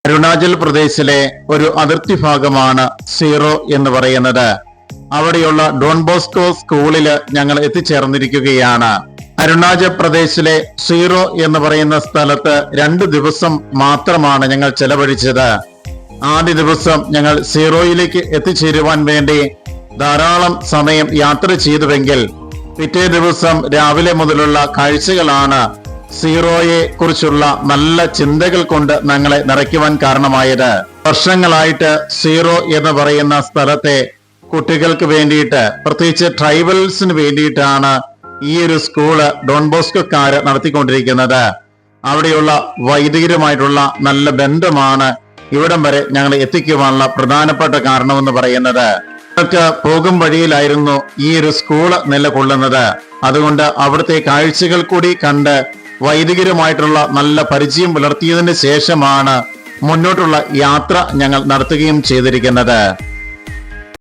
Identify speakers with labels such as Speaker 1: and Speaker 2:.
Speaker 1: അരുണാചൽ പ്രദേശിലെ ഒരു അതിർത്തി ഭാഗമാണ് സീറോ എന്ന് പറയുന്നത്. അവിടെയുള്ള ഡോൺ ബോസ്കോ സ്കൂളിൽ ഞങ്ങൾ എത്തിച്ചേർന്നിരിക്കുകയാണ്. അരുണാചൽ പ്രദേശിലെ സീറോ എന്ന് പറയുന്ന സ്ഥലത്ത് 2 ദിവസം മാത്രമാണ് ഞങ്ങൾ ചെലവഴിച്ചത്. ആദ്യ ദിവസം ഞങ്ങൾ സീറോയിലേക്ക് എത്തിച്ചേരുവാൻ വേണ്ടി ധാരാളം സമയം യാത്ര ചെയ്തുവെങ്കിൽ പിറ്റേ ദിവസം രാവിലെ മുതലുള്ള കാഴ്ചകളാണ് സീറോയെ കുറിച്ചുള്ള നല്ല ചിന്തകൾ കൊണ്ട് ഞങ്ങളെ നിറയ്ക്കുവാൻ കാരണമായത്. വർഷങ്ങളായിട്ട് സീറോ എന്ന് പറയുന്ന സ്ഥലത്തെ കുട്ടികൾക്ക് വേണ്ടിയിട്ട്, പ്രത്യേകിച്ച് ട്രൈബൽസിന് വേണ്ടിയിട്ടാണ് ഈ ഒരു സ്കൂള് ഡോൺ ബോസ്കോക്കാര് നടത്തിക്കൊണ്ടിരിക്കുന്നത്. അവിടെയുള്ള വൈദികരുമായിട്ടുള്ള നല്ല ബന്ധമാണ് ഇവിടം വരെ ഞങ്ങൾ എത്തിക്കുവാനുള്ള പ്രധാനപ്പെട്ട കാരണമെന്ന് പറയുന്നത്. ഞങ്ങൾക്ക് പോകും വഴിയിലായിരുന്നു ഈ ഒരു സ്കൂള് നിലകൊള്ളുന്നത്. അതുകൊണ്ട് അവിടുത്തെ കാഴ്ചകൾ കൂടി കണ്ട് വൈദികരുമായിട്ടുള്ള നല്ല പരിചയം പുലർത്തിയതിന് ശേഷമാണ് മുന്നോട്ടുള്ള യാത്ര ഞങ്ങൾ നടത്തുകയും ചെയ്തിരിക്കുന്നത്.